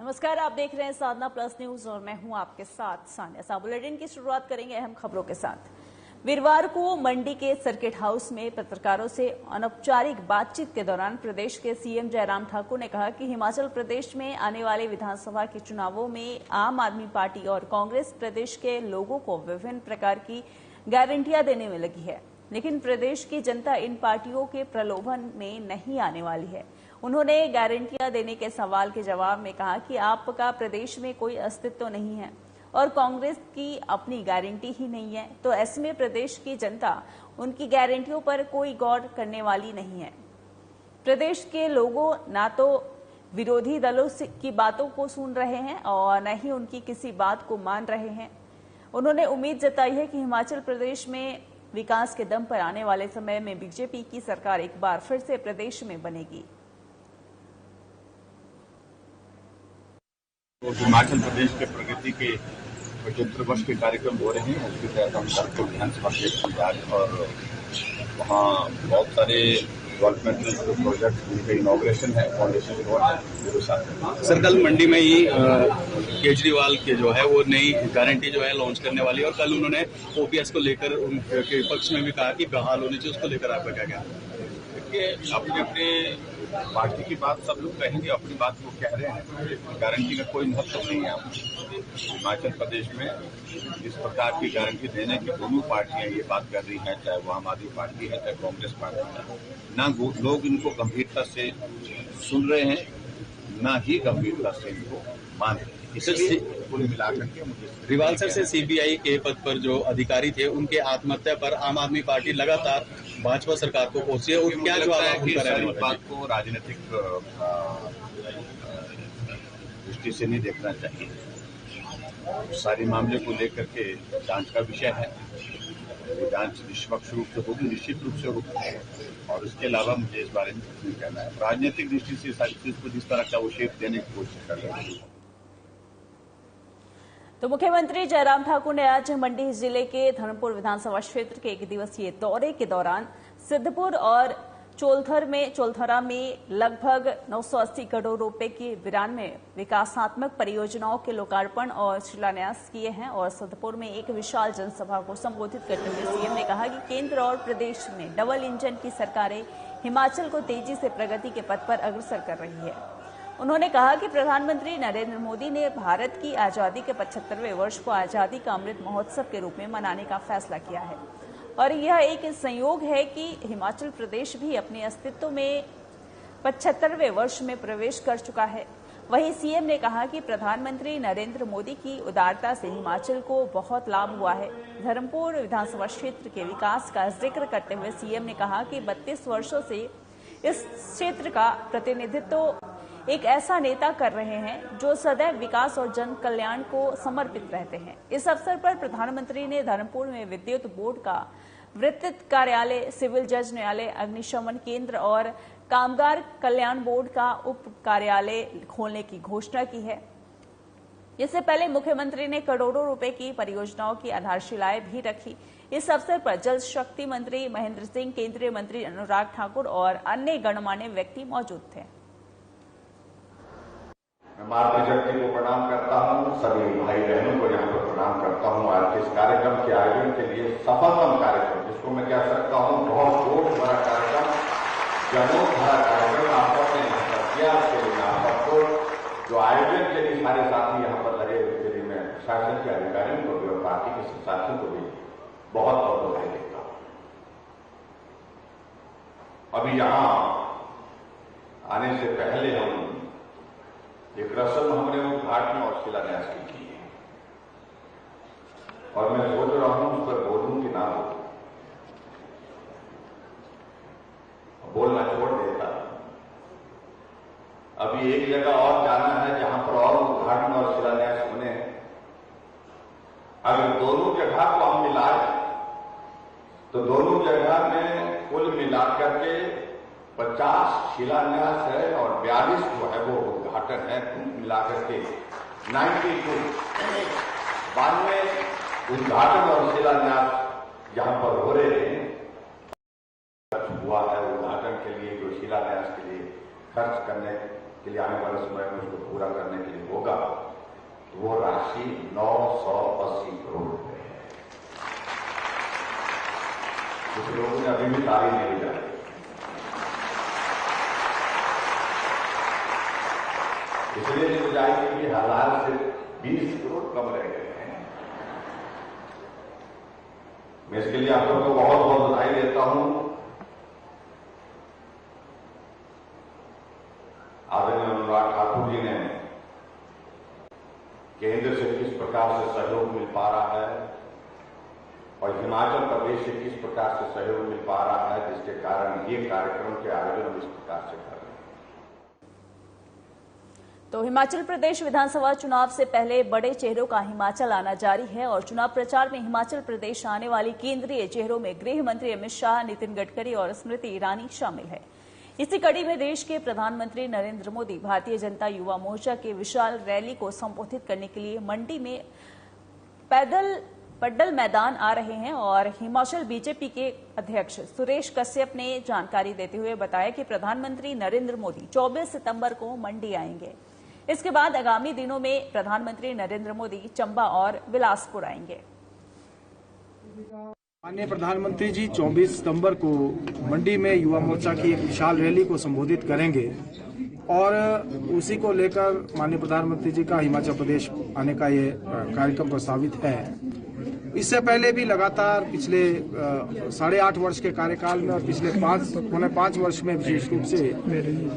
नमस्कार, आप देख रहे हैं साधना प्लस न्यूज और मैं हूं आपके साथ सान्या। बुलेटिन की शुरुआत करेंगे अहम खबरों के साथ। वीरवार को मंडी के सर्किट हाउस में पत्रकारों से अनौपचारिक बातचीत के दौरान प्रदेश के सीएम जयराम ठाकुर ने कहा कि हिमाचल प्रदेश में आने वाले विधानसभा के चुनावों में आम आदमी पार्टी और कांग्रेस प्रदेश के लोगों को विभिन्न प्रकार की गारंटियां देने में लगी है, लेकिन प्रदेश की जनता इन पार्टियों के प्रलोभन में नहीं आने वाली है। उन्होंने गारंटियां देने के सवाल के जवाब में कहा कि आपका प्रदेश में कोई अस्तित्व नहीं है और कांग्रेस की अपनी गारंटी ही नहीं है, तो ऐसे में प्रदेश की जनता उनकी गारंटियों पर कोई गौर करने वाली नहीं है। प्रदेश के लोगों ना तो विरोधी दलों की बातों को सुन रहे हैं और न ही उनकी किसी बात को मान रहे हैं। उन्होंने उम्मीद जताई है कि हिमाचल प्रदेश में विकास के दम पर आने वाले समय में बीजेपी की सरकार एक बार फिर से प्रदेश में बनेगी। तो हिमाचल प्रदेश के प्रगति के 75 वर्ष के कार्यक्रम हो रहे हैं, उसके तहत हम सरपुर विधानसभा क्षेत्र में आज और वहाँ बहुत सारे डेवलपमेंटल प्रोजेक्ट उनके इनॉग्रेशन है, फाउंडेशन मेरे साथ। सर, कल मंडी में ही केजरीवाल के जो है वो नई गारंटी जो है लॉन्च करने वाली है और कल उन्होंने ओपीएस को लेकर उनके पक्ष में भी कहा कि बहाल होनी चाहिए, उसको लेकर आपका क्या कहना है? अपने अपने पार्टी की बात सब लोग कहेंगे, अपनी बात वो कह रहे हैं। गारंटी का कोई महत्व नहीं है। हिमाचल प्रदेश में इस प्रकार की गारंटी देने की दोनों पार्टियां ये बात कर रही हैं, चाहे वो आम आदमी पार्टी है चाहे कांग्रेस पार्टी है, ना लोग इनको गंभीरता से सुन रहे हैं, ना ही गंभीरता से इनको मान रहे हैं। इसलिए कुल मिलाकर के मुझे रिवाल सर से सीबीआई के पद पर जो अधिकारी थे उनके आत्महत्या पर आम आदमी पार्टी लगातार भाजपा सरकार को कोसी है, और क्या जवाब है कि इस बात को राजनीतिक दृष्टि से नहीं देखना चाहिए। सारे मामले को लेकर के जांच का विषय है, वो जांच निष्पक्ष रूप से होगी, निश्चित रूप से होगी, और इसके अलावा मुझे इस बारे में कुछ नहीं कहना है। राजनीतिक दृष्टि से सारी चीज को जिस तरह का वो शेप देने की कोशिश कर रहे हैं। तो मुख्यमंत्री जयराम ठाकुर ने आज मंडी जिले के धर्मपुर विधानसभा क्षेत्र के 1 दिवसीय दौरे के दौरान सिद्धपुर और चोलथरा में लगभग 980 करोड़ रुपए की 92 विकासात्मक परियोजनाओं के लोकार्पण और शिलान्यास किए हैं। और सिद्धपुर में एक विशाल जनसभा को संबोधित करते हुए सीएम ने कहा कि केंद्र और प्रदेश में डबल इंजन की सरकारें हिमाचल को तेजी से प्रगति के पथ पर अग्रसर कर रही है। उन्होंने कहा कि प्रधानमंत्री नरेंद्र मोदी ने भारत की आजादी के 75वें वर्ष को आजादी का अमृत महोत्सव के रूप में मनाने का फैसला किया है और यह एक संयोग है कि हिमाचल प्रदेश भी अपने अस्तित्व में 75वें वर्ष में प्रवेश कर चुका है। वहीं सीएम ने कहा कि प्रधानमंत्री नरेंद्र मोदी की उदारता से हिमाचल को बहुत लाभ हुआ है। धर्मपुर विधानसभा क्षेत्र के विकास का जिक्र करते हुए सीएम ने कहा कि 32 वर्षों से इस क्षेत्र का प्रतिनिधित्व एक ऐसा नेता कर रहे हैं जो सदैव विकास और जन कल्याण को समर्पित रहते हैं। इस अवसर पर प्रधानमंत्री ने धर्मपुर में विद्युत बोर्ड का विस्तृत कार्यालय, सिविल जज न्यायालय, अग्निशमन केंद्र और कामगार कल्याण बोर्ड का उप कार्यालय खोलने की घोषणा की है। इससे पहले मुख्यमंत्री ने करोड़ों रुपए की परियोजनाओं की आधारशिलाएं भी रखी। इस अवसर पर जल शक्ति मंत्री महेंद्र सिंह, केंद्रीय मंत्री अनुराग ठाकुर और अन्य गणमान्य व्यक्ति मौजूद थे। मैं मातृशक्ति को प्रणाम करता हूं, सभी भाई बहनों को यहाँ पर प्रणाम करता हूं। आज के इस कार्यक्रम के आयोजन के लिए सफलतम कार्यक्रम, जिसको मैं कह सकता हूं बहुत जोश भरा कार्यक्रम, जनों भरा कार्यक्रम आप सबने यहाँ पर किया। उसके लिए आप सबको जो आयोजन के लिए सारे साथी यहाँ पर लगे, उसके लिए मैं शासन के अधिकारियों को भी और पार्टी के साथियों को भी बहुत बहुत बधाई देता हूं। अभी यहाँ आने से पहले हम एक रस्म हमने उद्घाटन और शिलान्यास की है और मैं सोच रहा हूं उस पर बोलूं कि ना बोलना छोड़ देता। अभी एक जगह और जाना है जहां पर और उद्घाटन और शिलान्यास होने हैं। अगर दोनों जगह को हम मिलाएं तो दोनों जगह में कुल मिलाकर के 50 शिलान्यास है और 42 जो है वो उद्घाटन है। मिलाकर के 92 उद्घाटन और शिलान्यास जहां पर हो रहे हैं हुआ है। उद्घाटन के लिए जो शिलान्यास के लिए खर्च करने के लिए आने वाले समय में उसको पूरा करने के लिए होगा, तो वो राशि 980 करोड़ रुपए है। कुछ लोगों ने अभी भी ताली नहीं लगाई। इसलिए नहीं बुझाई क्योंकि 1000 से 20 करोड़ कम रह गए हैं। मैं इसके लिए आप लोगों को बहुत बहुत बधाई देता हूं। आदरणीय अनुराग ठाकुर जी ने केंद्र से किस प्रकार से सहयोग मिल पा रहा है और हिमाचल प्रदेश से किस प्रकार से सहयोग मिल पा रहा है, जिसके कारण ये कार्यक्रम के आयोजन हम इस प्रकार से कर रहे हैं। तो हिमाचल प्रदेश विधानसभा चुनाव से पहले बड़े चेहरों का हिमाचल आना जारी है और चुनाव प्रचार में हिमाचल प्रदेश आने वाली केंद्रीय चेहरों में गृह मंत्री अमित शाह, नितिन गडकरी और स्मृति ईरानी शामिल है। इसी कड़ी में देश के प्रधानमंत्री नरेंद्र मोदी भारतीय जनता युवा मोर्चा के विशाल रैली को संबोधित करने के लिए मंडी में पड्डल मैदान आ रहे हैं और हिमाचल बीजेपी के अध्यक्ष सुरेश कश्यप ने जानकारी देते हुए बताया कि प्रधानमंत्री नरेंद्र मोदी 24 सितंबर को मंडी आएंगे। इसके बाद आगामी दिनों में प्रधानमंत्री नरेंद्र मोदी चंबा और बिलासपुर आएंगे। माननीय प्रधानमंत्री जी 24 सितंबर को मंडी में युवा मोर्चा की एक विशाल रैली को संबोधित करेंगे और उसी को लेकर माननीय प्रधानमंत्री जी का हिमाचल प्रदेश आने का ये कार्यक्रम प्रस्तावित है। इससे पहले भी लगातार पिछले 8.5 वर्ष के कार्यकाल में और पिछले 5 वर्ष में विशेष रूप से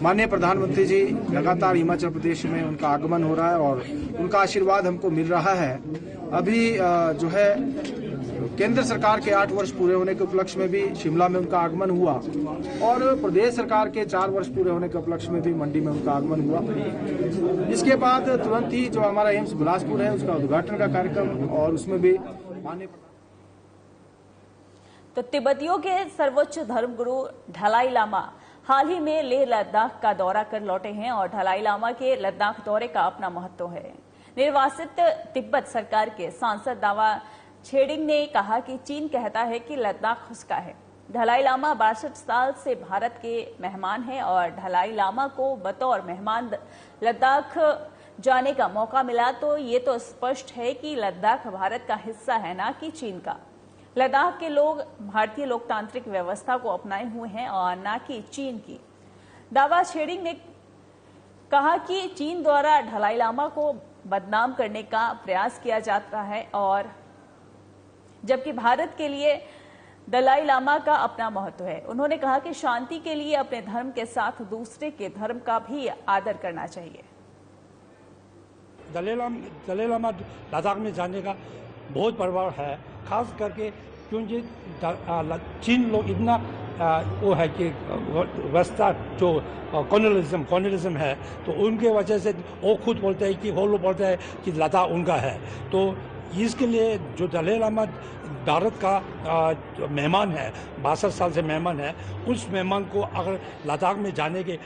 माननीय प्रधानमंत्री जी लगातार हिमाचल प्रदेश में उनका आगमन हो रहा है और उनका आशीर्वाद हमको मिल रहा है। अभी जो है केंद्र सरकार के 8 वर्ष पूरे होने के उपलक्ष्य में भी शिमला में उनका आगमन हुआ और प्रदेश सरकार के 4 वर्ष पूरे होने के उपलक्ष्य में भी मंडी में उनका आगमन हुआ। इसके बाद तुरंत ही जो हमारा एम्स बिलासपुर है उसका उद्घाटन का कार्यक्रम और उसमें भी तो तिब्बतियों के सर्वोच्च धर्मगुरु ढलाई लामा हाल ही में लेह लद्दाख का दौरा कर लौटे हैं और ढलाई लामा के लद्दाख दौरे का अपना महत्व है। निर्वासित तिब्बत सरकार के सांसद दावा छेडिंग ने कहा कि चीन कहता है कि लद्दाख उसका है। ढलाई लामा 62 साल से भारत के मेहमान हैं और ढलाई लामा को बतौर मेहमान लद्दाख जाने का मौका मिला तो ये तो स्पष्ट है कि लद्दाख भारत का हिस्सा है, ना कि चीन का। लद्दाख के लोग भारतीय लोकतांत्रिक व्यवस्था को अपनाए हुए हैं और ना कि चीन की। दावा छेडिंग ने कहा कि चीन द्वारा ढलाई लामा को बदनाम करने का प्रयास किया जाता है और जबकि भारत के लिए दलाई लामा का अपना महत्व है। उन्होंने कहा कि शांति के लिए अपने धर्म के साथ दूसरे के धर्म का भी आदर करना चाहिए। दलाई लामा लद्दाख में जाने का बहुत प्रभाव है, खास करके क्योंकि चीन लोग इतना वो है कि व्यवस्था जो कॉलोनिज्म है, तो उनके वजह से वो खुद बोलते हैं कि वो लोग बोलते हैं कि लद्दाख उनका है। तो इसके लिए जो दलाई लामा भारत का मेहमान है, 62 साल से मेहमान है, उस मेहमान को अगर लद्दाख में जाने के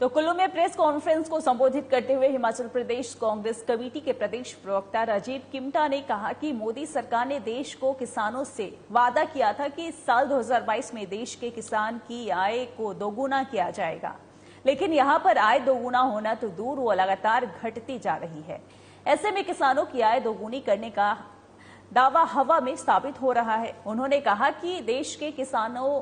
तो कुल्लू में प्रेस कॉन्फ्रेंस को संबोधित करते हुए हिमाचल प्रदेश कांग्रेस कमेटी के प्रदेश प्रवक्ता राजीव किमटा ने कहा कि मोदी सरकार ने देश को किसानों से वादा किया था कि साल 2022 में देश के किसान की आय को दोगुना किया जाएगा, लेकिन यहां पर आय दोगुना होना तो दूर, वो लगातार घटती जा रही है। ऐसे में किसानों की आय दोगुनी करने का दावा हवा में साबित हो रहा है। उन्होंने कहा कि देश के किसानों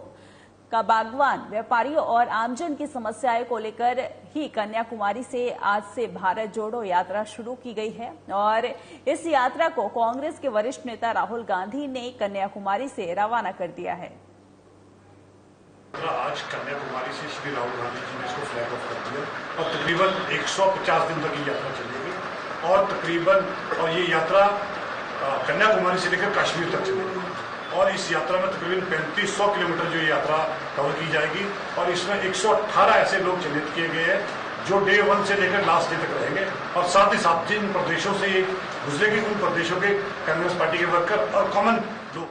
का बागवान, व्यापारियों और आमजन की समस्याओं को लेकर ही कन्याकुमारी से आज से भारत जोड़ो यात्रा शुरू की गई है और इस यात्रा को कांग्रेस के वरिष्ठ नेता राहुल गांधी ने कन्याकुमारी से रवाना कर दिया है। आज कन्याकुमारी से श्री राहुल गांधी जी ने इसको फ्लैग ऑफ कर दिया और तकरीबन 150 दिन तक ये यात्रा चलेगी और ये यात्रा कन्याकुमारी से लेकर कश्मीर तक चलेगी और इस यात्रा में तकरीबन 3500 किलोमीटर जो ये यात्रा कवर की जाएगी और इसमें 118 ऐसे लोग चिन्हित किए गए हैं जो डे 1 से लेकर लास्ट डे तक रहेंगे और साथ ही साथ जिन प्रदेशों से ये गुजरेगी उन प्रदेशों के कांग्रेस पार्टी के वर्कर और कॉमन लोग।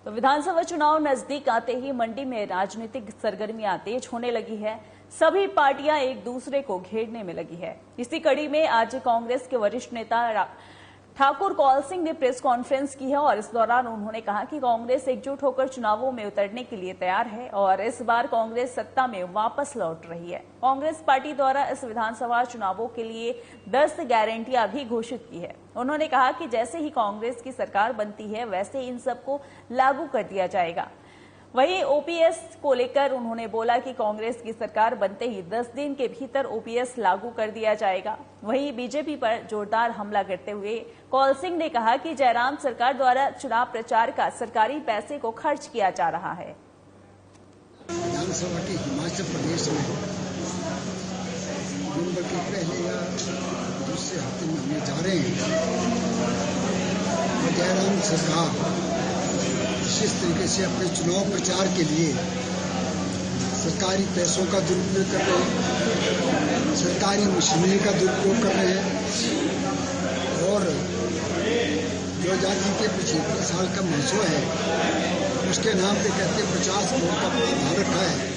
तो विधानसभा चुनाव नजदीक आते ही मंडी में राजनीतिक सरगर्मियां तेज होने लगी है। सभी पार्टियां एक दूसरे को घेरने में लगी है। इसी कड़ी में आज कांग्रेस के वरिष्ठ नेता ठाकुर कौल सिंह ने प्रेस कॉन्फ्रेंस की है और इस दौरान उन्होंने कहा कि कांग्रेस एकजुट होकर चुनावों में उतरने के लिए तैयार है और इस बार कांग्रेस सत्ता में वापस लौट रही है। कांग्रेस पार्टी द्वारा इस विधानसभा चुनावों के लिए 10 गारंटियां भी घोषित की है। उन्होंने कहा कि जैसे ही कांग्रेस की सरकार बनती है वैसे इन सबको लागू कर दिया जाएगा। वहीं ओपीएस को लेकर उन्होंने बोला कि कांग्रेस की सरकार बनते ही 10 दिन के भीतर ओपीएस लागू कर दिया जाएगा। वहीं बीजेपी पर जोरदार हमला करते हुए कौल सिंह ने कहा कि जयराम सरकार द्वारा चुनाव प्रचार का सरकारी पैसे को खर्च किया जा रहा है। विधानसभा के हिमाचल प्रदेश में नवंबर के पहले या दूसरे हफ्ते में हम जा रहे हैं। जयराम सरकार जिस तरीके से अपने चुनाव प्रचार के लिए सरकारी पैसों का दुरुपयोग कर रहे हैं, सरकारी मशीनरी का दुरुपयोग कर रहे हैं और जो आजादी के 75 साल का महोत्सव है उसके नाम पे कहते 50 करोड़ का प्रावधान रखा है।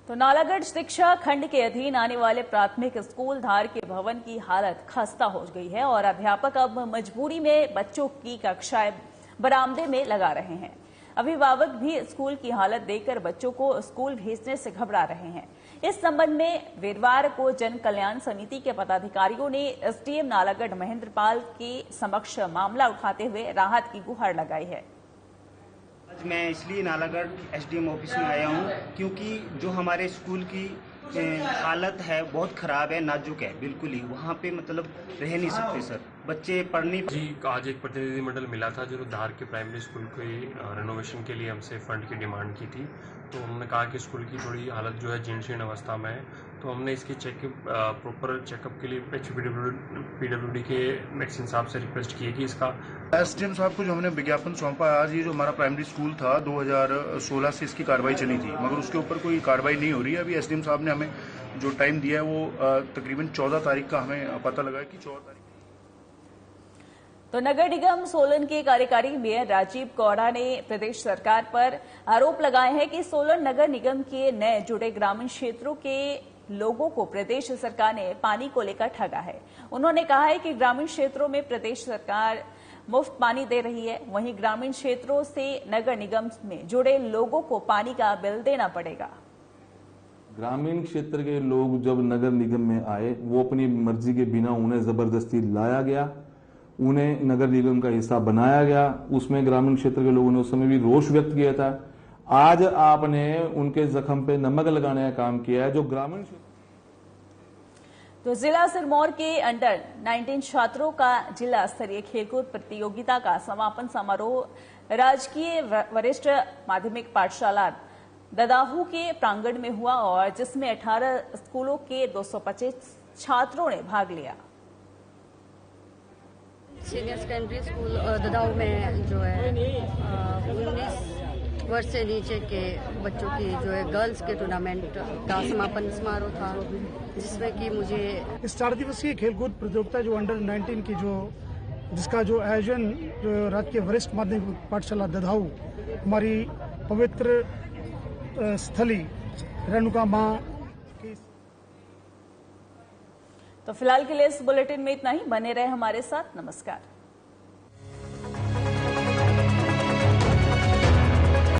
तो नालागढ़ शिक्षा खंड के अधीन आने वाले प्राथमिक स्कूल धार के भवन की हालत खस्ता हो गई है और अध्यापक अब मजबूरी में बच्चों की कक्षाएं बरामदे में लगा रहे हैं। अभिभावक भी स्कूल की हालत देखकर बच्चों को स्कूल भेजने से घबरा रहे हैं। इस संबंध में वीरवार को जन कल्याण समिति के पदाधिकारियों ने एसडीएम नालागढ़ महेंद्रपाल के समक्ष मामला उठाते हुए राहत की गुहार लगाई है। आज मैं इसलिए नालागढ़ एसडीएम ऑफिस में आया हूं क्योंकि जो हमारे स्कूल की हालत है बहुत खराब है, नाजुक है, बिल्कुल ही वहाँ पे मतलब रह नहीं सकते सर, बच्चे पढ़ने जी। आज एक प्रतिनिधिमंडल मिला था जो धार के प्राइमरी स्कूल के रेनोवेशन के लिए हमसे फंड की डिमांड की थी। तो उन्होंने कहा कि स्कूल की थोड़ी हालत जो है जीर्ण शीर्ण अवस्था में है, तो हमने इसकी प्रॉपर चेकअप के लिए पीडब्ल्यूडी के मैक्सिन साहब से रिक्वेस्ट की है कि इसका एसडीएम साहब को जो हमने विज्ञापन सौंपा है आज, ये जो हमारा प्राइमरी स्कूल था 2016 से इसकी कार्रवाई चली थी मगर उसके ऊपर कोई कार्रवाई नहीं हो रही है। अभी एसडीएम साहब ने हमें जो टाइम दिया है वो तकरीबन 14 तारीख का हमें पता लगा है कि 14 तारीख। तो नगर निगम सोलन के कार्यकारी मेयर राजीव गौड़ा ने प्रदेश सरकार पर आरोप लगाए हैं कि सोलन नगर निगम के नए जुड़े ग्रामीण क्षेत्रों के लोगों को प्रदेश सरकार ने पानी को लेकर ठगा है। उन्होंने कहा है कि ग्रामीण क्षेत्रों में प्रदेश सरकार मुफ्त पानी दे रही है, वहीं ग्रामीण क्षेत्रों से नगर निगम में जुड़े लोगों को पानी का बिल देना पड़ेगा। ग्रामीण क्षेत्र के लोग जब नगर निगम में आए वो अपनी मर्जी के बिना उन्हें जबरदस्ती लाया गया, उन्हें नगर निगम का हिस्सा बनाया गया। उसमें ग्रामीण क्षेत्र के लोगों ने उस समय भी रोष व्यक्त किया था। आज आपने उनके जख्म पे नमक लगाने का काम किया है। जो ग्रामीण तो जिला सिरमौर के अंडर 19 छात्रों का जिला स्तरीय खेलकूद प्रतियोगिता का समापन समारोह राजकीय वरिष्ठ माध्यमिक पाठशाला ददाहू के प्रांगण में हुआ और जिसमें 18 स्कूलों के 225 छात्रों ने भाग लिया। सीनियर सेकेंडरी स्कूल ददाहू में जो है 19 वर्ष से नीचे के बच्चों की जो है गर्ल्स के टूर्नामेंट का समापन समारोह था, जिसमें कि मुझे इस 4 दिवसीय खेलकूद प्रतियोगिता जो अंडर 19 की जिसका जो आयोजन जो राजकीय वरिष्ठ माध्यमिक पाठशाला ददाहू हमारी पवित्र स्थली रेणुका मां की। तो फिलहाल के लिए इस बुलेटिन में इतना ही। बने रहे हमारे साथ। नमस्कार।